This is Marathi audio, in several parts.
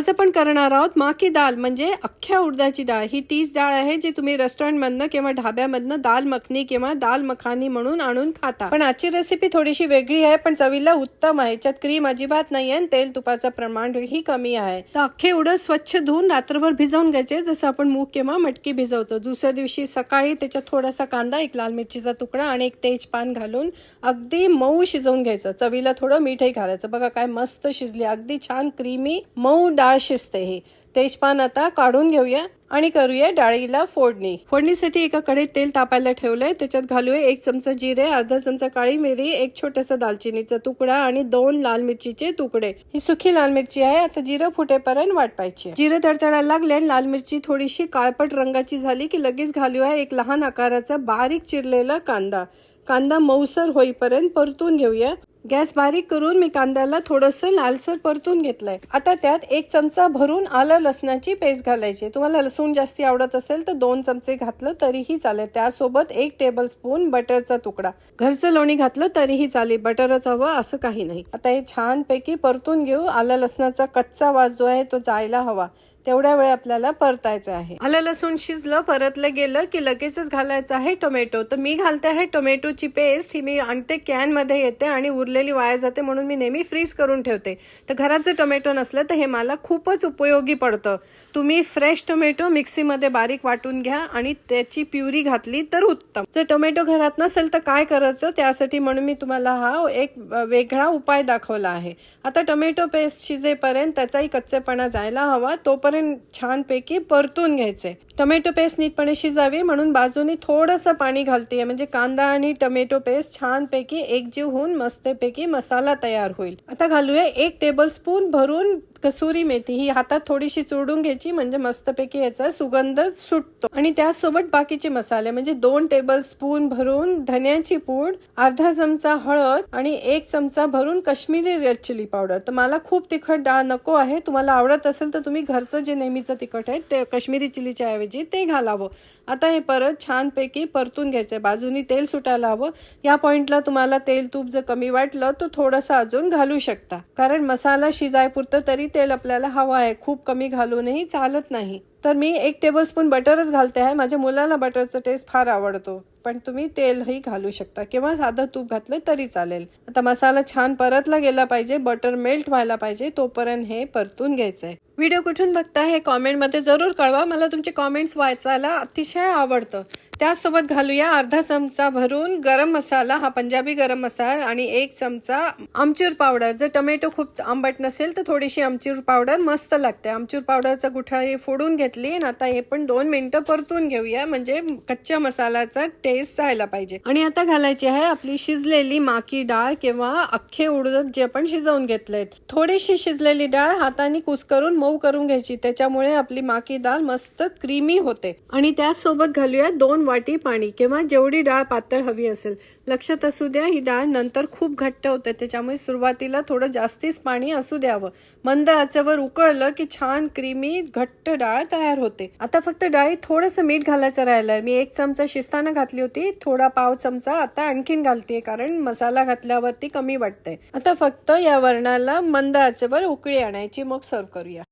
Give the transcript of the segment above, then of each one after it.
आज आपण करणार आहोत माँ की दाल म्हणजे अख्ख्या उडदाची डाळ। ही तीच डाळ आहे जी तुम्ही रेस्टॉरंटमधनं किंवा ढाब्यामधनं दाल मखनी किंवा दाल मखानी म्हणून आणून खाता। पण आजची रेसिपी थोडीशी वेगळी आहे, पण चवीला उत्तम आहे। याच्यात क्रीम अजिबात नाहीये आणि तेल तुपाचं प्रमाण ही कमी आहे। तर अख्खे उडद स्वच्छ धुवून रात्रभर भिजवून घ्यायचे, जसं आपण मूग किंवा मटकी भिजवतो। दुसऱ्या दिवशी सकाळी त्याच्यात थोडासा कांदा, एक लाल मिरचीचा तुकडा आणि एक तेजपान घालून अगदी मऊ शिजवून घ्यायचं। चवीला थोडं मीठही घालायचं। बघा काय मस्त शिजली, अगदी छान क्रीमी मऊ डाळ शिजते। ही तेजपान आता काढून घेऊया आणि करूया डाळीला फोडणी। फोडणीसाठी एका कढईत तेल तापायला ठेवलंय। त्याच्यात घालूया 1 चमचा जिरे, अर्धा चमचा काळी मिरी, एक छोटासा दालचिनीचा तुकडा आणि 2 लाल मिरचीचे तुकडे। ही सुकी लाल मिरची आहे। आता जिरं फुटेपर्यंत वाटपायची। जिरं तडतडायला लागले, लाल मिरची थोडीशी काळपट रंगाची झाली की लगेच घालूया एक लहान आकाराचा बारीक चिरलेला कांदा। कांदा मऊसर होईपर्यंत परतून घेऊया। गॅस बारीक करून मी कांद्याला थोडंसं लालसर परतून घेतलंय। आता त्यात 1 चमचा भरून आलं लसणाची पेस्ट घालायची। तुम्हाला लसूण जास्ती आवडत असेल तर 2 चमचे घातलं तरीही चालेल। त्यासोबत 1 टेबलस्पून बटरचा तुकडा, घरचं लोणी घातलं तरीही चालेल, बटरच हवं असं काही नाही। आता हे छान पैकी परतून घेऊ। आलं लसणाचा कच्चा वास जो आहे तो जायला हवा, तेवढ्या वेळ आपल्याला परतायचं आहे। आलं लसूण शिजलं, परतलं गेलं की लगेचच घालायचं आहे टोमॅटो। तर मी घालते आहे टोमॅटोची पेस्ट। ही मी आणते कॅन मध्ये येते आणि उरलेली वाया जाते, म्हणून मी नेहमी फ्रीज करून ठेवते। तर घरात जर टोमॅटो नसलं तर हे मला खूपच उपयोगी पडतं। तुम्ही फ्रेश टोमॅटो मिक्सीमध्ये बारीक वाटून घ्या आणि त्याची प्युरी घातली तर उत्तम। जर टोमॅटो घरात नसेल तर काय करायचं, त्यासाठी म्हणून मी तुम्हाला हा एक वेगळा उपाय दाखवला आहे। आता टोमॅटो पेस्ट शिजेपर्यंत त्याचाही कच्चेपणा जायला हवा, तोपर्यंत छानपैकी परतून घ्यायचे। टोमॅटो पेस्ट नीटपणे शिजावी म्हणून बाजूनी थोडंसं पाणी घालते, म्हणजे कांदा आणि टोमॅटो पेस्ट छानपैकी एकजीव होऊन मस्तपैकी मसाला तयार होईल। आता घालूया 1 टेबलस्पून भरून कसुरी मेथी। ही हातात थोडीशी चुरडून घ्यायची, म्हणजे मस्तपैकी याचा सुगंध सुटतो। आणि त्यासोबत बाकीचे मसाले म्हणजे 2 टेबलस्पून भरून धन्याची पूड, अर्धा चमचा हळद आणि 1 चमचा भरून काश्मीरी रेड चिली पावडर। तर मला खूप तिखट डाळ नको आहे, तुम्हाला आवडत असेल तर तुम्ही घरचं जे नेहमीचं तिखट आहे ते काश्मीरी चिलीच्या ऐवजी ते घालावं। आता हे परत छानपैकी परतून घ्यायचंय। बाजूनी तेल सुटायला हवं। या पॉइंटला तुम्हाला तेल तूप जर कमी वाटलं तर थोडंसं अजून घालू शकता, कारण मसाला शिजायपुरतं तरी तेल आपल्याला हवं आहे, खूप कमी घालूनही चालत नाही। तर मी 1 टेबलस्पून बटरच घालते आहे। माझ्या मुलाला बटरचा टेस्ट फार आवडतो, पण तुम्ही तेलही घालू शकता किंवा साधं तूप घातलं तरी चालेल। आता मसाला छान परतला गेला पाहिजे, बटर मेल्ट व्हायला पाहिजे, तोपर्यंत हे परतून घ्यायचंय। व्हिडिओ कुठून बघताय हे कॉमेंटमध्ये जरूर कळवा, मला तुमचे कॉमेंट्स वाचायला अतिशय आवडतं। त्यासोबत घालूया अर्धा चमचा भरून गरम मसाला, हा पंजाबी गरम मसाला, आणि 1 चमचा आमचूर पावडर। जर टोमॅटो खूप आंबट नसेल तर थोडीशी आमचूर पावडर मस्त लागते। आमचूर पावडरचा गुठळा फोडून घेतली आणि आता हे पण 2 मिनिटं परतून घेऊया, म्हणजे कच्च्या मसाल्याचा टेस्ट जायला पाहिजे। आणि आता घालायची आहे आपली शिजलेली माकी डाळ किंवा अख्खे उडद जे आपण शिजवून घेतलेत। थोडीशी शिजलेली डाळ हाताने कुस्करून मऊ करून घ्यायची, त्याच्यामुळे आपली माकी डाळ मस्त क्रीमी होते। आणि त्यासोबत घालूया 2 वाटी पाणी किंवा जेवढी डाळ पातळ हवी असेल। लक्षात असू द्या ही डाळ नंतर खूप घट्ट होते, त्याच्यामुळे सुरुवातीला थोडं जास्तीच पाणी असू द्यावं। मंद आचेवर उकळलं की छान क्रीमी घट्ट डाळ तयार होते। आता फक्त डाळीत थोडंसं मीठ घालायचं राहिलंय। मी 1 चमचा शिजताना घातली होती, थोडा पाव चमचा आता आणखीन घालते, कारण मसाला घातल्यावरती कमी वाटते। आता फक्त या वरणाला मंद आचेवर उकळी आणायची, मग सर्व करूया।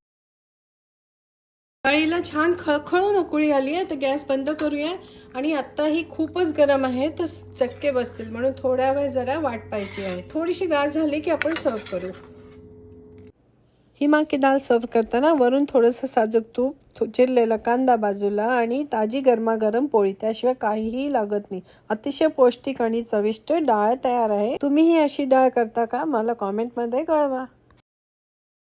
डाळीला छान खळखळून उकळी आली आहे, तर गॅस बंद करूया। आणि आता ही खूपच गरम आहे, तर चटके बसतील, म्हणून थोड्या वेळ जरा वाटपायची आहे। थोडीशी गार झाली की आपण सर्व करू। ही माँ की दाल सर्व करताना वरून थोडंसं साजूक तूप, चिरलेला कांदा बाजूला आणि ताजी गरमागरम पोळी, त्याशिवाय काहीही लागत नाही। अतिशय पौष्टिक आणि चविष्ट डाळ तयार आहे। तुम्हीही अशी डाळ करता का? मला कॉमेंटमध्ये कळवा।